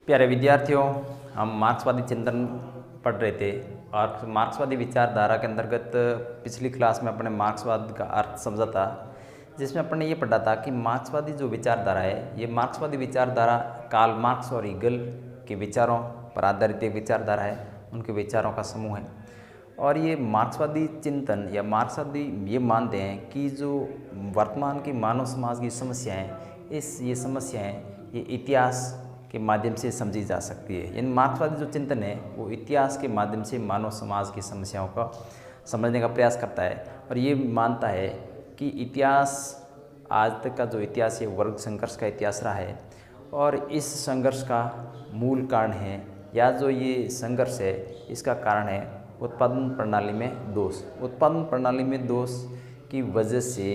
प्यारे विद्यार्थियों, हम मार्क्सवादी चिंतन पढ़ रहे थे और मार्क्सवादी विचारधारा के अंतर्गत पिछली क्लास में अपने मार्क्सवाद का अर्थ समझा था, जिसमें अपने ये पढ़ा था कि मार्क्सवादी जो विचारधारा है, ये मार्क्सवादी विचारधारा कार्ल मार्क्स और हीगल के विचारों पर आधारित एक विचारधारा है, उनके विचारों का समूह है। और ये मार्क्सवादी चिंतन या मार्क्सवादी ये मानते हैं कि जो वर्तमान की मानव समाज की समस्याएं, ये समस्याएं ये इतिहास के माध्यम से समझी जा सकती है। इन मार्क्सवादी जो चिंतन है वो इतिहास के माध्यम से मानव समाज की समस्याओं का समझने का प्रयास करता है और ये मानता है कि इतिहास, आज तक का जो इतिहास है वर्ग संघर्ष का इतिहास रहा है और इस संघर्ष का मूल कारण है या जो ये संघर्ष है इसका कारण है उत्पादन प्रणाली में दोष। उत्पादन प्रणाली में दोष की वजह से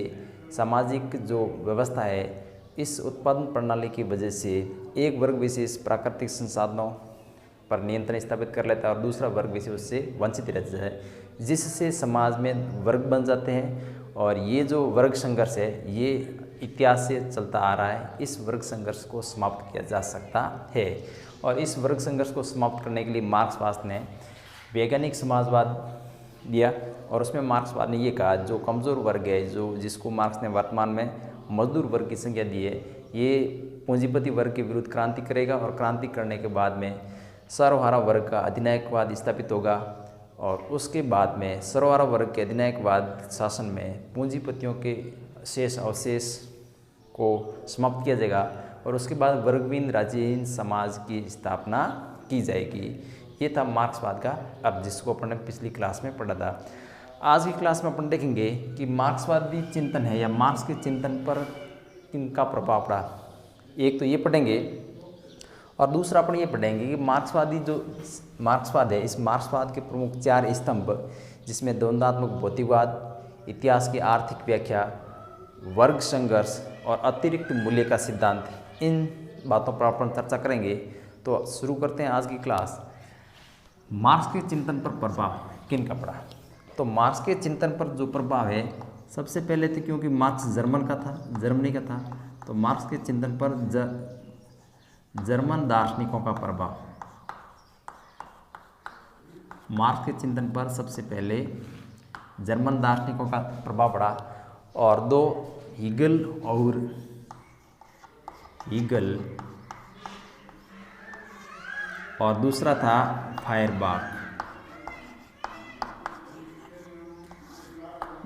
सामाजिक जो व्यवस्था है, इस उत्पादन प्रणाली की वजह से एक वर्ग विशेष प्राकृतिक संसाधनों पर नियंत्रण स्थापित कर लेता है और दूसरा वर्ग विशेष उससे वंचित रहता है, जिससे समाज में वर्ग बन जाते हैं। और ये जो वर्ग संघर्ष है ये इतिहास से चलता आ रहा है। इस वर्ग संघर्ष को समाप्त किया जा सकता है और इस वर्ग संघर्ष को समाप्त करने के लिए मार्क्सवाद ने वैज्ञानिक समाजवाद दिया और उसमें मार्क्सवाद ने ये कहा जो कमज़ोर वर्ग है, जो जिसको मार्क्स ने वर्तमान में मजदूर वर्ग की संज्ञा दी है, ये पूंजीपति वर्ग के विरुद्ध क्रांति करेगा और क्रांति करने के बाद में सर्वहारा वर्ग का अधिनायकवाद स्थापित होगा और उसके बाद में सर्वहारा वर्ग के अधिनायकवाद शासन में पूंजीपतियों के शेष अवशेष को समाप्त किया जाएगा और उसके बाद वर्गविहीन राज्यहीन समाज की स्थापना की जाएगी। ये था मार्क्सवाद का अर्थ, जिसको अपन ने पिछली क्लास में पढ़ा था। आज की क्लास में अपन देखेंगे कि मार्क्सवादी चिंतन है या मार्क्स के चिंतन पर किनका प्रभाव पड़ा। एक तो ये पढ़ेंगे और दूसरा अपन ये पढ़ेंगे कि मार्क्सवादी जो मार्क्सवाद है, इस मार्क्सवाद के प्रमुख 4 स्तंभ, जिसमें द्वंद्वात्मक भौतिकवाद, इतिहास की आर्थिक व्याख्या, वर्ग संघर्ष और अतिरिक्त मूल्य का सिद्धांत, इन बातों पर अपन चर्चा करेंगे। तो शुरू करते हैं आज की क्लास। मार्क्स के चिंतन पर प्रभाव किनका पड़ा। तो मार्क्स के चिंतन पर जो प्रभाव है, सबसे पहले तो क्योंकि मार्क्स जर्मनी का था, तो मार्क्स के चिंतन पर जर्मन दार्शनिकों का प्रभाव। मार्क्स के चिंतन पर सबसे पहले जर्मन दार्शनिकों का प्रभाव पड़ा और दो हीगल और दूसरा था फायरबाख।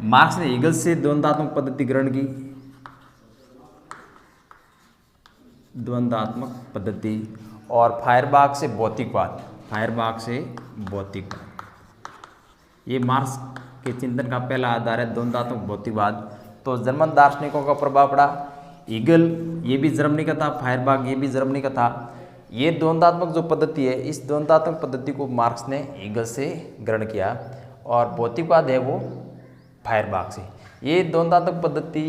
मार्क्स ने हीगल से द्वंद्वात्मक पद्धति ग्रहण की, द्वंद्वात्मक पद्धति, और फायरबाख से भौतिकवाद। ये मार्क्स के चिंतन का पहला आधार है, द्वंद्वात्मक भौतिकवाद। तो जर्मन दार्शनिकों का प्रभाव पड़ा। हीगल ये भी जर्मनी का था, फायरबाख ये भी जर्मनी का था। ये द्वंद्वात्मक जो पद्धति है, इस द्वंद्वात्मक पद्धति को मार्क्स ने हीगल से ग्रहण किया और भौतिकवाद है वो फायरबाख से। ये द्वंद्वात्मक पद्धति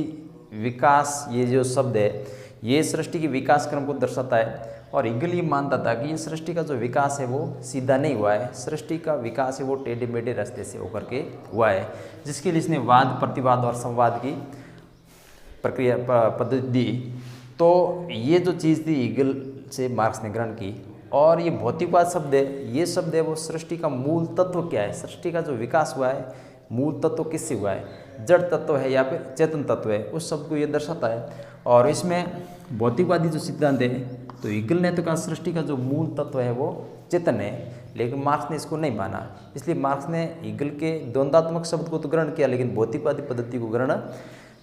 विकास, ये जो शब्द है ये सृष्टि के विकास क्रम को दर्शाता है और हीगल ये मानता था कि ये सृष्टि का जो विकास है वो सीधा नहीं हुआ है, सृष्टि का विकास है वो टेढ़े मेढ़े रास्ते से होकर के हुआ है, जिसके लिए इसने वाद, प्रतिवाद और संवाद की प्रक्रिया पद्धति दी। तो ये जो चीज़ थी हीगल से मार्क्स ने ग्रहण की। और ये भौतिकवाद शब्द है, ये शब्द है वो सृष्टि का मूल तत्व क्या है, सृष्टि का जो विकास हुआ है मूल तत्व किससे हुआ है, जड़ तत्व है या फिर चेतन तत्व है, उस शब्द को ये दर्शाता है। और इसमें भौतिकवादी जो सिद्धांत है, तो हीगल ने तो कहा सृष्टि का जो मूल तत्व है वो चेतन है, लेकिन मार्क्स ने इसको नहीं माना। इसलिए मार्क्स ने हीगल के द्वंद्वात्मक शब्द को तो ग्रहण किया लेकिन भौतिकवादी पद्धति को ग्रहण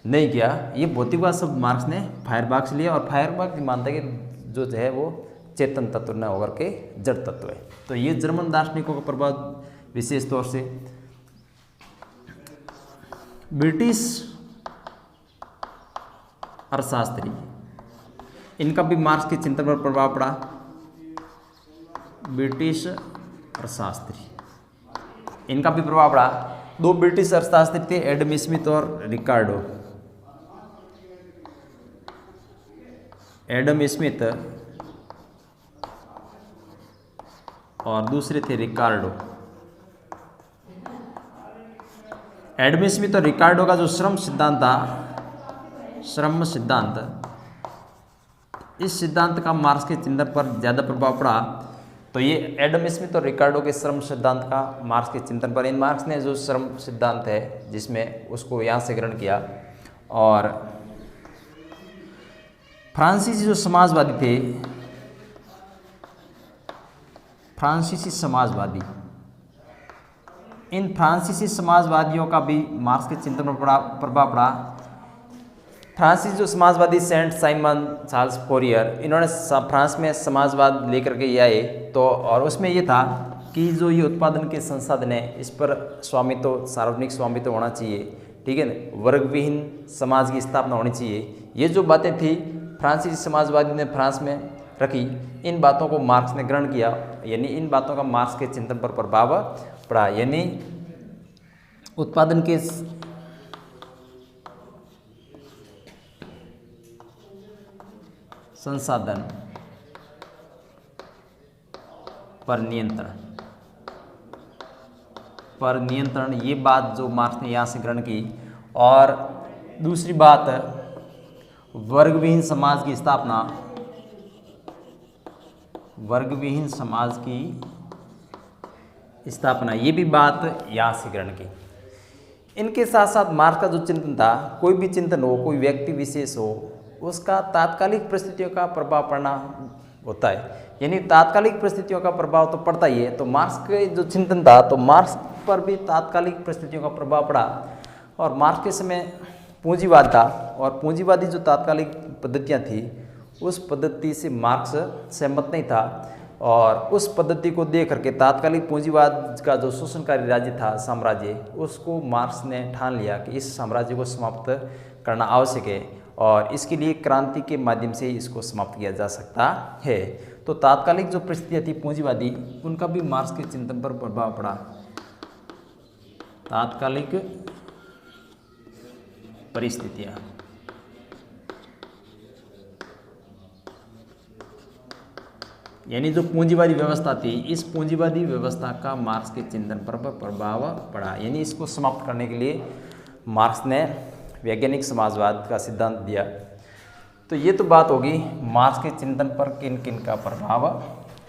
नहीं किया। ये भौतिकवाद शब्द मार्क्स ने फायरबाख से लिया और फायरबाख मानता है कि जो है वो चेतन तत्व न होकर के जड़ तत्व है। तो ये जर्मन दार्शनिकों का प्रभाव विशेष तौर से। ब्रिटिश अर्थशास्त्री, इनका भी मार्क्स के चिंतन पर प्रभाव पड़ा। ब्रिटिश अर्थशास्त्री, इनका भी प्रभाव पड़ा। 2 ब्रिटिश अर्थशास्त्री थे, एडम स्मिथ और रिकार्डो। एडम स्मिथ और दूसरे थे रिकार्डो। एडम स्मिथ और रिकार्डो का जो श्रम सिद्धांत था, श्रम सिद्धांत, इस सिद्धांत का मार्क्स के चिंतन पर ज़्यादा प्रभाव पड़ा। तो ये एडम स्मिथ और रिकार्डो के श्रम सिद्धांत का मार्क्स के चिंतन पर, इन मार्क्स ने जो श्रम सिद्धांत है जिसमें उसको यहाँ से ग्रहण किया। और फ्रांसीसी जो समाजवादी थे, फ्रांसीसी समाजवादी, इन फ्रांसीसी समाजवादियों का भी मार्क्स के चिंतन पर प्रभाव पड़ा। फ्रांसीसी जो समाजवादी सेंट साइमन चार्ल्स फोरियर, इन्होंने फ्रांस में समाजवाद लेकर के आए। तो और उसमें ये था कि जो ये उत्पादन के संसाधन है इस पर स्वामित्व, सार्वजनिक स्वामित्व होना चाहिए, ठीक है ना, वर्गविहीन समाज की स्थापना होनी चाहिए। ये जो बातें थी फ्रांसीसी समाजवादी ने फ्रांस में रखी, इन बातों को मार्क्स ने ग्रहण किया, यानी इन बातों का मार्क्स के चिंतन पर प्रभाव पड़ा। यानी उत्पादन के संसाधन पर नियंत्रण, ये बात जो मार्क्स ने यहाँ से ग्रहण की। और दूसरी बात, वर्गविहीन समाज की स्थापना, वर्गविहीन समाज की स्थापना, ये भी बात यहाँ से ग्रहण की। इनके साथ साथ मार्क्स का जो चिंतन था, कोई भी चिंतन हो, कोई व्यक्ति विशेष हो, उसका तात्कालिक परिस्थितियों का प्रभाव पड़ना होता है, यानी तात्कालिक परिस्थितियों का प्रभाव तो पड़ता ही है। तो मार्क्स के जो चिंतन था, तो मार्क्स पर भी तात्कालिक परिस्थितियों का प्रभाव पड़ा। और मार्क्स के समय पूंजीवाद था, और पूंजीवादी जो तात्कालिक पद्धतियाँ थी उस पद्धति से मार्क्स सहमत नहीं था। और उस पद्धति को देख करके तात्कालिक पूंजीवाद का जो शोषणकारी राज्य था, साम्राज्य, उसको मार्क्स ने ठान लिया कि इस साम्राज्य को समाप्त करना आवश्यक है, और इसके लिए क्रांति के माध्यम से इसको समाप्त किया जा सकता है। तो तात्कालिक जो परिस्थितियाँ थी पूंजीवादी, उनका भी मार्क्स के चिंतन पर प्रभाव पड़ा। तात्कालिक परिस्थितियाँ, यानी जो पूंजीवादी व्यवस्था थी, इस पूंजीवादी व्यवस्था का मार्क्स के चिंतन पर प्रभाव पड़ा। यानी इसको समाप्त करने के लिए मार्क्स ने वैज्ञानिक समाजवाद का सिद्धांत दिया। तो ये तो बात होगी मार्क्स के चिंतन पर किन किन का प्रभाव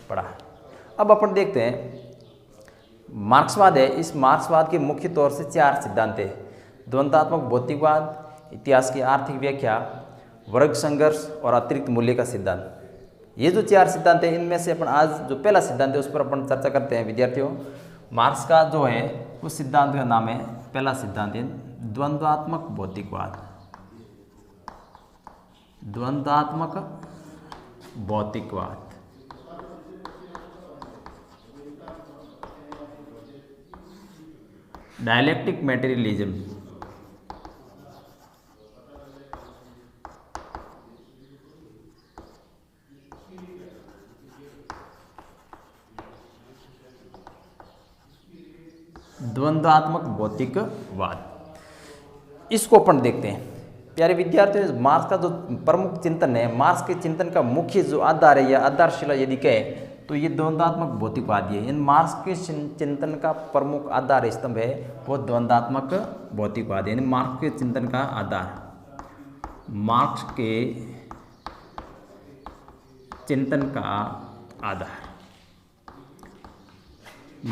पड़ा। अब अपन देखते हैं मार्क्सवाद है। इस मार्क्सवाद के मुख्य तौर से 4 सिद्धांत हैं: द्वंद्वात्मक भौतिकवाद, इतिहास की आर्थिक व्याख्या, वर्ग संघर्ष और अतिरिक्त मूल्य का सिद्धांत। ये जो 4 सिद्धांत हैं, इनमें से अपन आज जो पहला सिद्धांत है उस पर अपन चर्चा करते हैं। विद्यार्थियों, मार्क्स का जो है उस सिद्धांत का नाम है, पहला सिद्धांत है द्वंद्वात्मक भौतिकवाद। द्वंद्वात्मक भौतिकवाद, डायलेक्टिक मटेरियलिज्म। द्वंद्वात्मक भौतिकवाद, इसको अपन देखते हैं। प्यारे विद्यार्थियों, मार्क्स का जो प्रमुख चिंतन है, मार्क्स के चिंतन का मुख्य जो आधार है या आधारशिला यदि कहें तो ये द्वंद्वात्मक भौतिकवाद है। इन मार्क्स के चिंतन का प्रमुख आधार स्तंभ है वो द्वंद्वात्मक भौतिकवाद है। यानी मार्क्स के चिंतन का आधार, मार्क्स के चिंतन का आधार,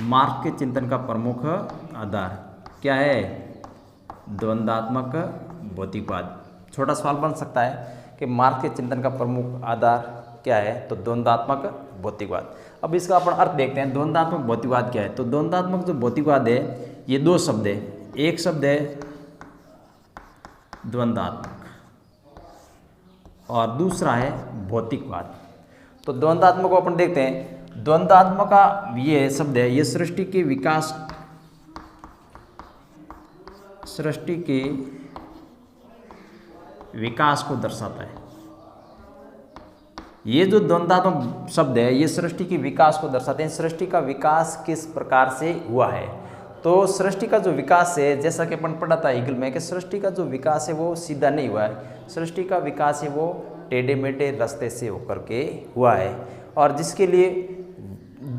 मार्क्स के चिंतन का प्रमुख आधार क्या है? द्वंद्वात्मक भौतिकवाद। छोटा सवाल बन सकता है कि मार्क्स के चिंतन का प्रमुख आधार क्या है? तो द्वंद्वात्मक भौतिकवाद। अब इसका अपन अर्थ देखते हैं, द्वंद्वात्मक भौतिकवाद क्या है। तो द्वंद्वात्मक जो भौतिकवाद है ये 2 शब्द है। एक शब्द है द्वंद्वात्मक और दूसरा है भौतिकवाद। तो द्वंद्वात्मक को अपन देखते हैं। द्वंद्वात्मक का ये शब्द है, ये सृष्टि के विकास, सृष्टि के विकास को दर्शाता है। ये जो द्वंद्वात्मक शब्द है ये सृष्टि के विकास को दर्शाते हैं। सृष्टि का विकास किस प्रकार से हुआ है? तो सृष्टि का जो विकास है, जैसा कि अपन पढ़ा था ईगल में, कि सृष्टि का जो विकास है वो सीधा नहीं हुआ है। सृष्टि का विकास है वो टेढ़े मेढ़े रास्ते से होकर के हुआ है, और जिसके लिए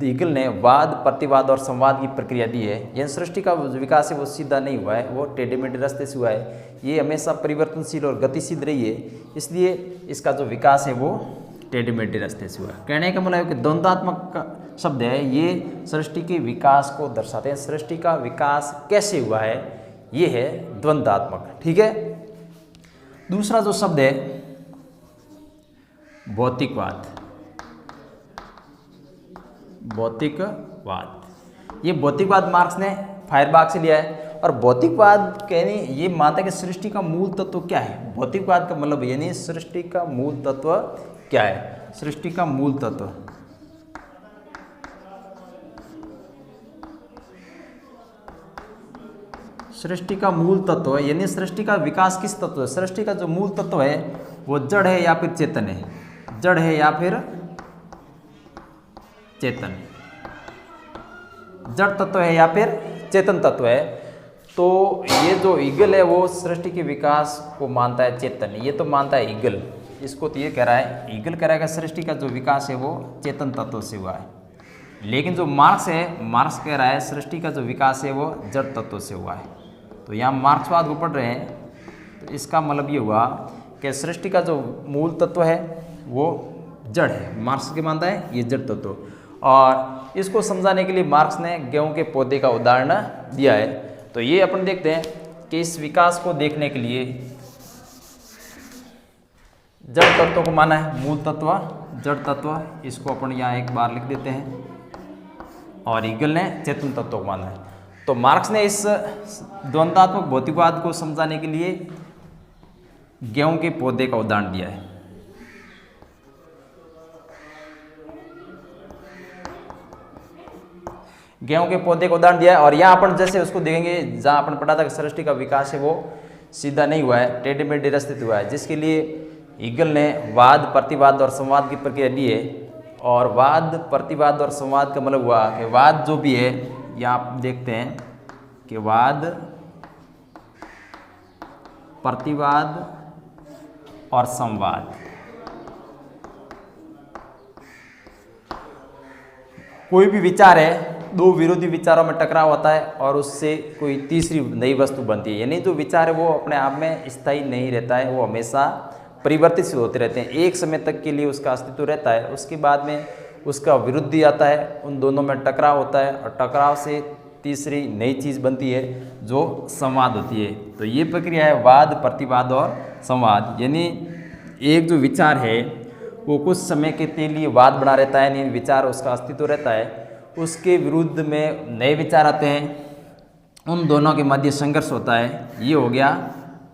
ईगल ने वाद, प्रतिवाद और संवाद की प्रक्रिया दी है। यह सृष्टि का विकास है वो सीधा नहीं हुआ है, वो टेढ़े मेढ़े रास्ते से हुआ है। ये हमेशा परिवर्तनशील और गतिशील रही है, इसलिए इसका जो विकास है वो टेढ़े मेढ़े रास्ते से हुआ। कहने का मतलब है कि द्वंद्वात्मक का शब्द है, ये सृष्टि के विकास को दर्शाते हैं। सृष्टि का विकास कैसे हुआ है, ये है द्वंद्वात्मक। ठीक है। दूसरा जो शब्द है भौतिकवाद। भौतिकवाद, ये भौतिकवाद मार्क्स ने फायरबाग से लिया है। और भौतिकवाद कहने ये मानता है कि सृष्टि का मूल तत्व क्या है। भौतिकवाद का मतलब यानी सृष्टि का मूल तत्व क्या है। सृष्टि का मूल तत्व, सृष्टि का मूल तत्व है यानी सृष्टि का विकास किस तत्व है। सृष्टि का जो मूल तत्व है वो जड़ है या फिर चेतन है। जड़ है या फिर चेतन, जड़ तत्व है या फिर चेतन तत्व है। तो ये जो ईगल है वो सृष्टि के विकास को मानता है चेतन, ये तो मानता है ईगल। इसको तो ये कह रहा है, ईगल कह रहा है कि सृष्टि का जो विकास है वो चेतन तत्व से हुआ है। लेकिन जो मार्क्स है, मार्क्स कह रहा है सृष्टि का जो विकास है वो जड़ तत्व से हुआ है। तो यहाँ मार्क्सवाद को पढ़ रहे हैं, तो इसका मतलब ये हुआ कि सृष्टि का जो मूल तत्व है वो जड़ है। मार्क्स के मानता है ये जड़ तत्व। और इसको समझाने के लिए मार्क्स ने गेहूं के पौधे का उदाहरण दिया है। तो ये अपन देखते हैं कि इस विकास को देखने के लिए जड़ तत्व को माना है, मूल तत्व, जड़ तत्व। इसको अपन यहाँ एक बार लिख देते हैं। और ईगल ने चेतन तत्व को माना है। तो मार्क्स ने इस द्वंद्वात्मक भौतिकवाद को समझाने के लिए गेहूं के पौधे का उदाहरण दिया है। गेहूं के पौधे का उदाहरण दिया है। और यहाँ अपन जैसे उसको देखेंगे, जहाँ अपन पढ़ा था कि सृष्टि का विकास है वो सीधा नहीं हुआ है, टेढ़े मेढ़े रास्ते से हुआ है, जिसके लिए ईगल ने वाद, प्रतिवाद और संवाद की प्रक्रिया ली है। और वाद, प्रतिवाद और संवाद का मतलब हुआ कि वाद जो भी है, यहाँ आप देखते हैं कि वाद, प्रतिवाद और संवाद, कोई भी विचार है, दो विरोधी विचारों में टकराव होता है और उससे कोई तीसरी नई वस्तु बनती है। यानी जो विचार है वो अपने आप में स्थायी नहीं रहता है, वो हमेशा परिवर्तित होते रहते हैं। एक समय तक के लिए उसका अस्तित्व रहता है, उसके बाद में उसका विरुद्धी आता है, उन दोनों में टकराव होता है और टकराव से तीसरी नई चीज़ बनती है जो संवाद होती है। तो ये प्रक्रिया है वाद, प्रतिवाद और संवाद। यानी एक जो विचार है वो कुछ समय के लिए वाद बना रहता है, यानी विचार उसका अस्तित्व रहता है, उसके विरुद्ध में नए विचार आते हैं, उन दोनों के मध्य संघर्ष होता है, ये हो गया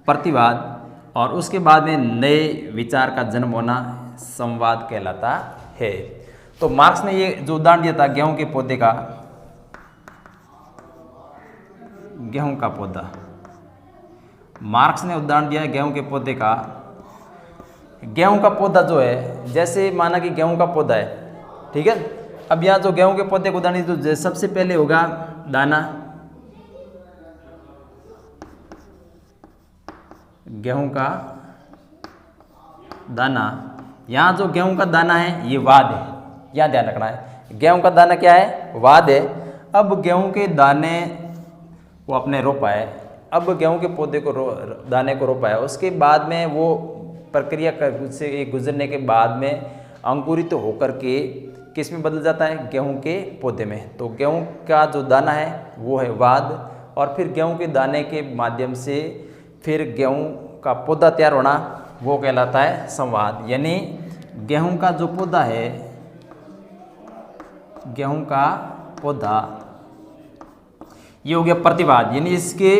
प्रतिवाद। और उसके बाद में नए विचार का जन्म होना संवाद कहलाता है। तो मार्क्स ने ये जो उदाहरण दिया था गेहूं के पौधे का, गेहूं का पौधा, मार्क्स ने उदाहरण दिया है गेहूं के पौधे का। गेहूं का पौधा जो है, जैसे माना कि गेहूं का पौधा है, ठीक है। अब यहाँ जो गेहूं के पौधे को उदाहरण तो सबसे पहले होगा दाना, गेहूं का दाना। यहाँ जो गेहूं का दाना है ये वाद है, यहाँ ध्यान रखना है। गेहूं का दाना क्या है? वाद है। अब गेहूं के दाने को अपने रोपा है, अब गेहूं के पौधे को दाने को रोपा है, उसके बाद में वो प्रक्रिया से गुजरने के बाद में अंकुरित तो होकर के किस में बदल जाता है? गेहूं के पौधे में। तो गेहूं का जो दाना है वो है वाद, और फिर गेहूं के दाने के माध्यम से फिर गेहूं का पौधा तैयार होना वो कहलाता है संवाद। यानी गेहूं का जो पौधा है, गेहूं का पौधा, ये हो गया प्रतिवाद, यानी इसके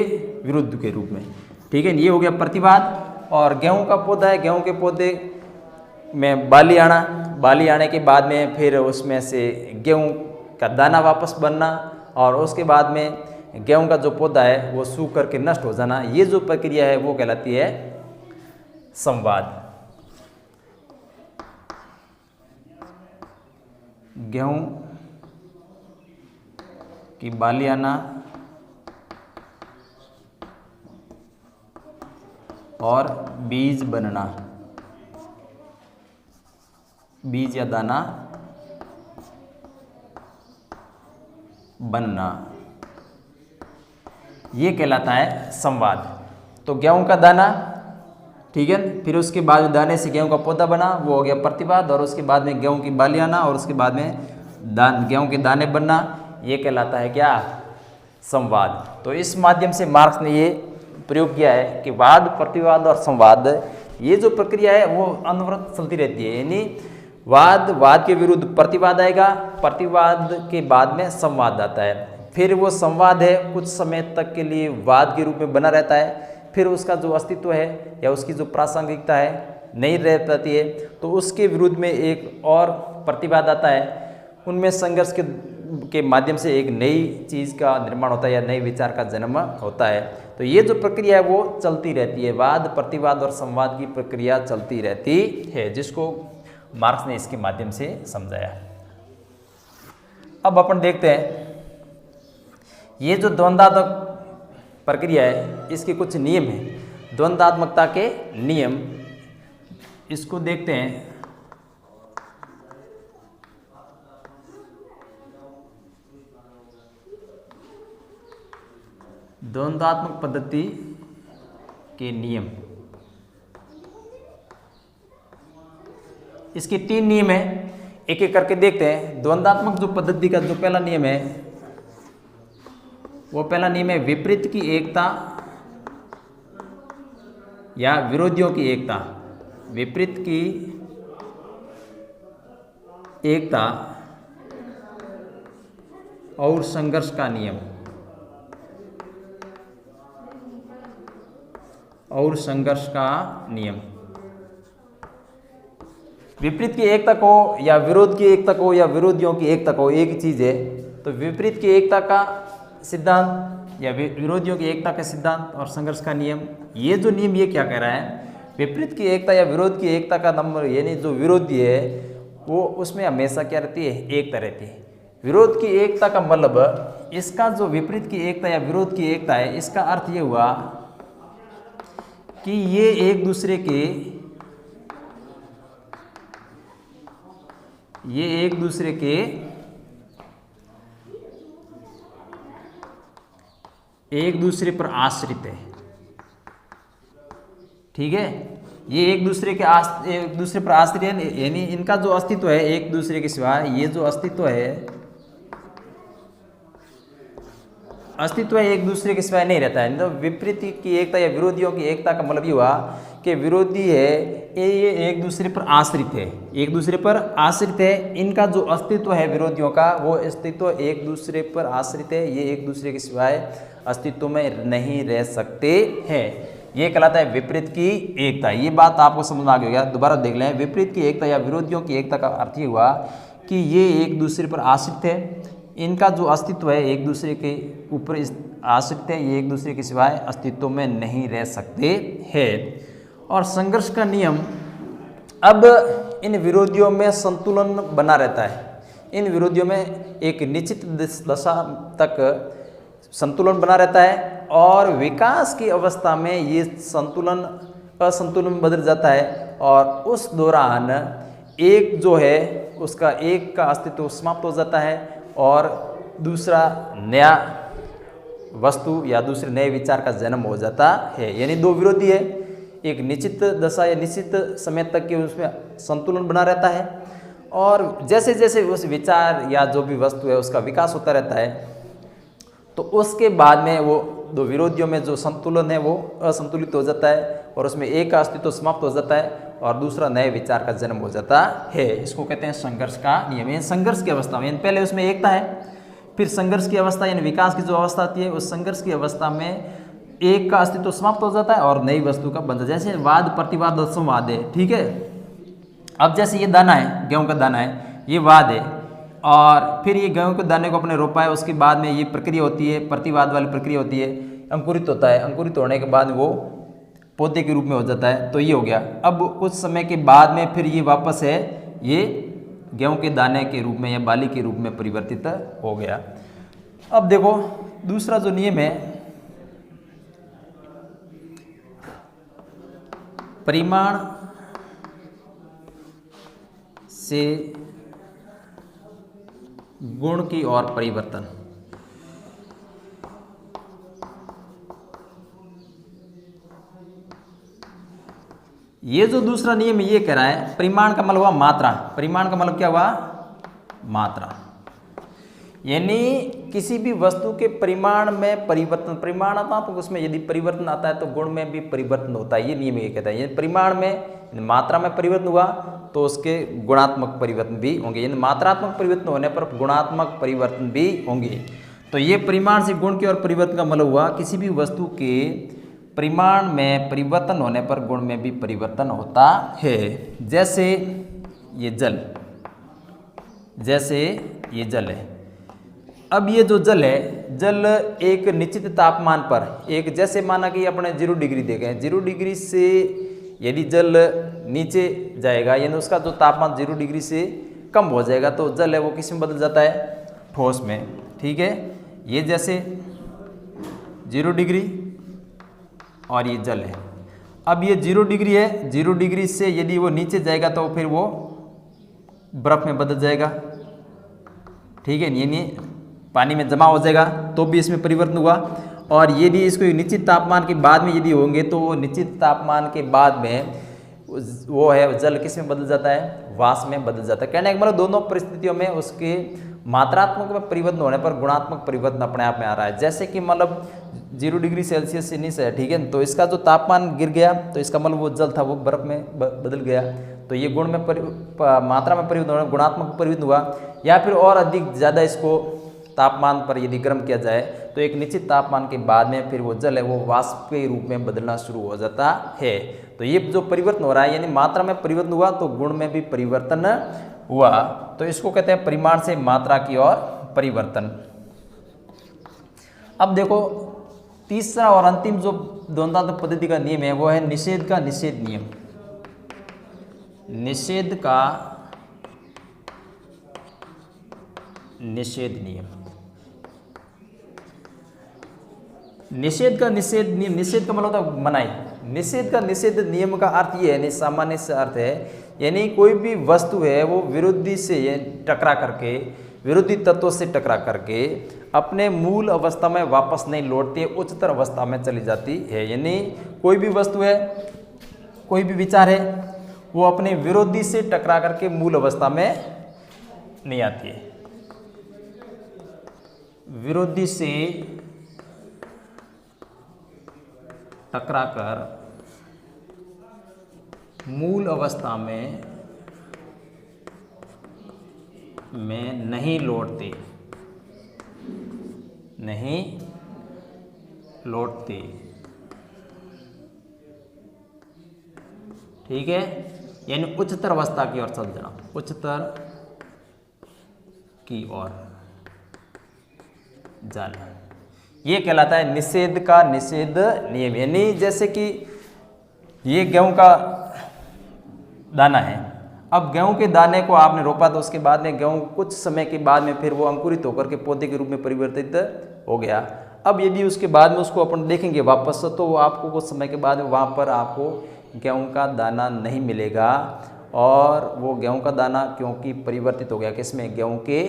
विरुद्ध के रूप में, ठीक है। ये हो गया प्रतिवाद। और गेहूं का पौधा है, गेहूं के पौधे में बाली आना, बाली आने के बाद में फिर उसमें से गेहूं का दाना वापस बनना, और उसके बाद में गेहूं का जो पौधा है वो सूख करके नष्ट हो जाना, ये जो प्रक्रिया है वो कहलाती है संवाद। गेहूं की बाली आना और बीज बनना, बीज या दाना बनना, ये कहलाता है संवाद। तो गेहूं का दाना, ठीक है। फिर उसके बाद में दाने से गेहूं का पौधा बना, वो हो गया प्रतिवाद, और उसके बाद में गेहूं की बाली आना, और उसके बाद में गेहूं के दाने बनना, ये कहलाता है क्या, संवाद। तो इस माध्यम से मार्क्स ने ये प्रयोग किया है कि वाद, प्रतिवाद और संवाद, ये जो प्रक्रिया है वो अनवरत चलती रहती है। यानी वाद के विरुद्ध प्रतिवाद आएगा, प्रतिवाद के बाद में संवाद आता है, फिर वो संवाद है कुछ समय तक के लिए वाद के रूप में बना रहता है, फिर उसका जो अस्तित्व है या उसकी जो प्रासंगिकता है नहीं रह पाती है, तो उसके विरुद्ध में एक और प्रतिवाद आता है। उनमें संघर्ष के माध्यम से एक नई चीज़ का निर्माण होता है या नए विचार का जन्म होता है। तो ये जो प्रक्रिया है वो चलती रहती है, वाद, प्रतिवाद और संवाद की प्रक्रिया चलती रहती है, जिसको मार्क्स ने इसके माध्यम से समझाया। अब अपन देखते हैं ये जो द्वंद्वात्मक प्रक्रिया है इसके कुछ नियम हैं, द्वंद्वात्मकता के नियम, इसको देखते हैं। द्वंद्वात्मक पद्धति के नियम, इसके 3 नियम हैं, एक एक करके देखते हैं। द्वंद्वात्मक जो पद्धति का जो पहला नियम है, वो पहला नियम है विपरीत की एकता या विरोधियों की एकता। विपरीत की एकता और संघर्ष का नियम, और संघर्ष का नियम। विपरीत की एकता को या विरोध की एकता को या विरोधियों की एकता को एक ही चीज है। तो विपरीत की एकता का सिद्धांत या विरोधियों की एकता का सिद्धांत और संघर्ष का नियम, ये जो नियम ये क्या कह रहा है, विपरीत की एकता या विरोध की एकता का नंबर, यानी जो विरोधी है वो उसमें हमेशा क्या रहती है, एकता रहती है। विरोध की एकता का मतलब, इसका जो विपरीत की एकता या विरोध की एकता है, इसका अर्थ ये हुआ कि ये एक दूसरे के एक दूसरे पर आश्रित है, ठीक है। ये एक दूसरे पर आश्रित है, यानी इनका जो अस्तित्व है एक दूसरे के सिवाय, ये जो अस्तित्व है एक दूसरे के सिवाय नहीं रहता है। तो विपरीत की एकता या विरोधियों की एकता का मतलब ये हुआ कि विरोधी है ये एक दूसरे पर आश्रित है, एक दूसरे पर आश्रित है। इनका जो अस्तित्व है विरोधियों का, वो अस्तित्व एक दूसरे पर आश्रित है, ये एक दूसरे के सिवाय अस्तित्व में नहीं रह सकते हैं। ये कहलाता है विपरीत की एकता। ये बात आपको समझ में आ गया, दोबारा देख लें। विपरीत की एकता या विरोधियों की एकता का अर्थ ये हुआ कि ये एक दूसरे पर आश्रित है, इनका जो अस्तित्व है एक दूसरे के ऊपर आश्रित है, ये एक दूसरे के सिवाय अस्तित्व में नहीं रह सकते हैं। और संघर्ष का नियम, अब इन विरोधियों में संतुलन बना रहता है, इन विरोधियों में एक निश्चित दशा तक संतुलन बना रहता है, और विकास की अवस्था में ये संतुलन असंतुलन बदल जाता है, और उस दौरान एक जो है उसका एक का अस्तित्व समाप्त हो जाता है और दूसरा नया वस्तु या दूसरे नए विचार का जन्म हो जाता है। यानी दो विरोधी है, एक निश्चित दशा या निश्चित समय तक के उसमें संतुलन बना रहता है, और जैसे जैसे उस विचार या जो भी वस्तु है उसका विकास होता रहता है, तो उसके बाद में वो दो विरोधियों में जो संतुलन है वो असंतुलित हो जाता है, और उसमें एक का अस्तित्व समाप्त हो जाता है और दूसरा नए विचार का जन्म हो जाता है। इसको कहते हैं संघर्ष का नियम। यानी संघर्ष की अवस्था में, पहले उसमें एकता है, फिर संघर्ष की अवस्था यानी विकास की जो अवस्था आती है, उस संघर्ष की अवस्था में एक का अस्तित्व समाप्त हो जाता है और नई वस्तु का बन जाता है। जैसे वाद, प्रतिवाद और संवाद है, ठीक है। अब जैसे ये दाना है, गेहूं का दाना है, ये वाद है, और फिर ये गेहूं के दाने को अपने रोपा है, उसके बाद में ये प्रक्रिया होती है, प्रतिवाद वाली प्रक्रिया होती है, अंकुरित होता है, अंकुरित होने के बाद वो पौधे के रूप में हो जाता है। तो ये हो गया। अब कुछ समय के बाद में फिर ये वापस है ये गेहूं के दाने के रूप में या बाली के रूप में परिवर्तित हो गया। अब देखो दूसरा जो नियम है, परिमाण से गुण की ओर परिवर्तन। ये जो दूसरा नियम ये कह रहा है, परिमाण का मतलब हुआ मात्रा। परिमाण का मतलब क्या हुआ? मात्रा। यानी किसी भी वस्तु के परिमाण में परिवर्तन, परिमाण आता तो उसमें यदि परिवर्तन आता है तो गुण में भी परिवर्तन होता है। ये नियम ये कहता है, ये परिमाण में मात्रा में परिवर्तन हुआ तो उसके गुणात्मक परिवर्तन भी होंगे, यानी मात्रात्मक परिवर्तन होने पर गुणात्मक परिवर्तन भी होंगे। तो ये परिमाण से गुण की ओर परिवर्तन का मतलब हुआ किसी भी वस्तु के परिमाण में परिवर्तन होने पर गुण में भी परिवर्तन होता है। जैसे ये जल, जैसे ये जल है। अब ये जो जल है, जल एक निश्चित तापमान पर, एक जैसे माना कि अपने 0 डिग्री दे गए, 0 डिग्री से यदि जल नीचे जाएगा यानी उसका जो तापमान 0 डिग्री से कम हो जाएगा तो जल है वो किस में बदल जाता है? ठोस में। ठीक है, ये जैसे 0 डिग्री और ये जल है। अब ये 0 डिग्री है, 0 डिग्री से यदि वो नीचे जाएगा तो फिर वो बर्फ में बदल जाएगा। ठीक है, यानी पानी में जमा हो जाएगा तो भी इसमें परिवर्तन हुआ। और यदि इसको निश्चित तापमान के बाद में यदि होंगे तो वो निश्चित तापमान के बाद में वो है जल किस में बदल जाता है? वाष्प में बदल जाता है। कहने का मतलब दोनों परिस्थितियों में उसके मात्रात्मक में परिवर्तन होने पर गुणात्मक परिवर्तन अपने आप में आ रहा है। जैसे कि मतलब 0 डिग्री सेल्सियस से नीचे है, ठीक है, तो इसका जो तापमान गिर गया तो इसका मतलब वो जल था वो बर्फ में बदल गया, तो ये गुण में मात्रा में परिवर्तन होना, गुणात्मक परिवर्तन हुआ। या फिर और अधिक ज़्यादा इसको तापमान पर यदि गर्म किया जाए तो एक निश्चित तापमान के बाद में फिर वो जल है वो वाष्प के रूप में बदलना शुरू हो जाता है। तो ये जो परिवर्तन हो रहा है यानी मात्रा में परिवर्तन हुआ तो गुण में भी परिवर्तन हुआ, तो इसको कहते हैं परिमाण से मात्रा की ओर परिवर्तन। अब देखो तीसरा और अंतिम जो द्वंद्वात्मक पद्धति का नियम है वो है निषेध का निषेध नियम। निषेध का निषेध नियम। निषेध का निषेध नियम, निषेध का मतलब होता है मनाही। निषेध का निषेध नियम का अर्थ ये है, सामान्य से अर्थ है यानी कोई भी वस्तु है वो विरोधी से टकरा करके, विरोधी तत्वों से टकरा करके अपने मूल अवस्था में वापस नहीं लौटती है, उच्चतर अवस्था में चली जाती है। यानी कोई भी वस्तु है, कोई भी विचार है वो अपने विरोधी से टकरा करके मूल अवस्था में नहीं आती है। विरोधी से टकराकर मूल अवस्था में नहीं लौटती, नहीं लौटती। ठीक है, यानी उच्चतर अवस्था की ओर चल जाना, उच्चतर की ओर जाना, ये कहलाता है निषेध का निषेध नियम। यानी जैसे कि ये गेहूं का दाना है, अब गेहूं के दाने को आपने रोपा तो उसके बाद में गेहूं कुछ समय के बाद में फिर वो अंकुरित होकर के पौधे के रूप में परिवर्तित हो गया। अब यदि उसके बाद में उसको अपन देखेंगे वापस तो वो आपको कुछ समय के बाद में वहाँ पर आपको गेहूं का दाना नहीं मिलेगा, और वो गेहूं का दाना क्योंकि परिवर्तित हो गया किसमें? गेहूं के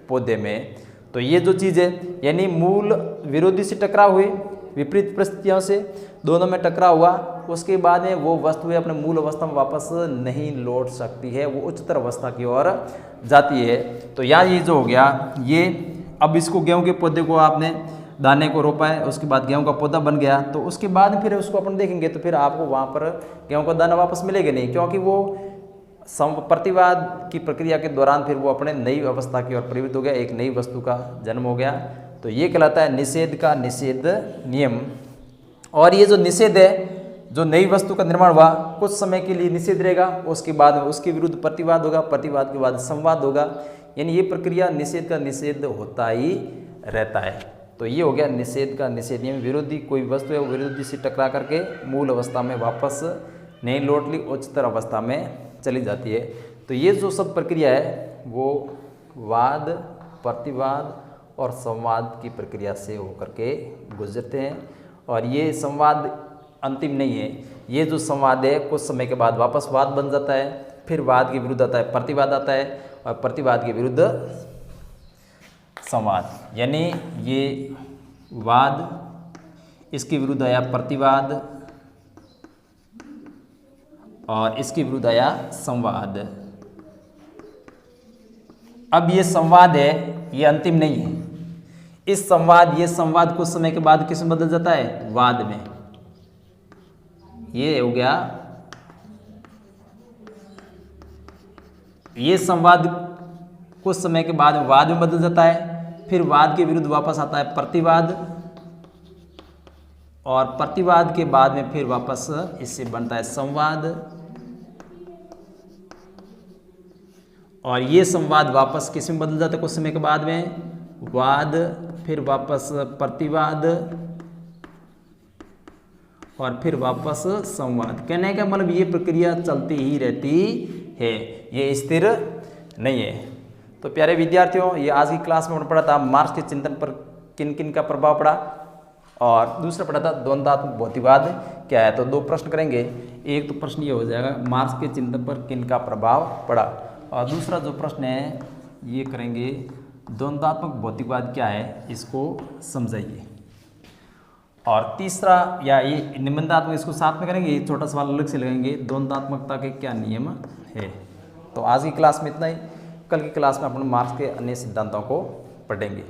पौधे में। तो ये जो चीज़ है यानी मूल विरोधी से टकराव हुए, विपरीत परिस्थितियों से दोनों में टकराव हुआ, उसके बाद में वो वस्तु अपने मूल अवस्था में वापस नहीं लौट सकती है, वो उच्चतर अवस्था की ओर जाती है। तो यहाँ ये जो हो गया ये, अब इसको गेहूं के पौधे को आपने दाने को रोपा है, उसके बाद गेहूं का पौधा बन गया, तो उसके बाद फिर उसको अपन देखेंगे तो फिर आपको वहाँ पर गेहूं का दाना वापस मिलेगा नहीं, क्योंकि वो प्रतिवाद की प्रक्रिया के दौरान फिर वो अपने नई अवस्था की ओर परिवर्तित हो गया, एक नई वस्तु का जन्म हो गया। तो ये कहलाता है निषेध का निषेध नियम। और ये जो निषेध है, जो नई वस्तु का निर्माण हुआ कुछ समय के लिए निषेध रहेगा, उसके बाद में उसके विरुद्ध प्रतिवाद होगा, प्रतिवाद के बाद संवाद होगा, यानी ये प्रक्रिया निषेध का निषेध होता ही रहता है। तो ये हो गया निषेध का निषेध नियम। विरोधी कोई वस्तु है वो विरोधी से टकरा करके मूल अवस्था में वापस नहीं लौट ली, उच्चतर अवस्था में चली जाती है। तो ये जो सब प्रक्रिया है वो वाद, प्रतिवाद और संवाद की प्रक्रिया से होकर के गुजरते हैं। और ये संवाद अंतिम नहीं है, ये जो संवाद है कुछ समय के बाद वापस वाद बन जाता है, फिर वाद के विरुद्ध आता है प्रतिवाद आता है, और प्रतिवाद के विरुद्ध संवाद। यानी ये वाद, इसके विरुद्ध आया प्रतिवाद, और इसके विरुद्ध आया संवाद। अब ये संवाद है, ये अंतिम नहीं है। ये संवाद कुछ समय के बाद किस में बदल जाता है? वाद में। ये हो गया, ये संवाद कुछ समय के बाद वाद में बदल जाता है। फिर वाद के विरुद्ध वापस आता है प्रतिवाद, और प्रतिवाद के बाद में फिर वापस इससे बनता है संवाद, और ये संवाद वापस किस में बदल जाता है कुछ समय के बाद में? वाद, फिर वापस प्रतिवाद, और फिर वापस संवाद। कहने का मतलब ये प्रक्रिया चलती ही रहती है, ये स्थिर नहीं है। तो प्यारे विद्यार्थियों, ये आज की क्लास में पढ़ा था मार्क्स के चिंतन पर किन किन का प्रभाव पड़ा, और दूसरा पढ़ा था द्वंद्वात्मक भौतिकवाद क्या है। तो 2 प्रश्न करेंगे। एक तो प्रश्न ये हो जाएगा मार्क्स के चिंतन पर किन का प्रभाव पड़ा, और दूसरा जो प्रश्न है ये करेंगे द्वंद्वात्मक भौतिकवाद क्या है, इसको समझाइए। और तीसरा या ये निबंधात्मक, इसको साथ में करेंगे। ये छोटा सवाल अलग से लगाएंगे, द्वंद्वात्मकता के क्या नियम है। तो आज की क्लास में इतना ही। कल की क्लास में अपन मार्क्स के अन्य सिद्धांतों को पढ़ेंगे।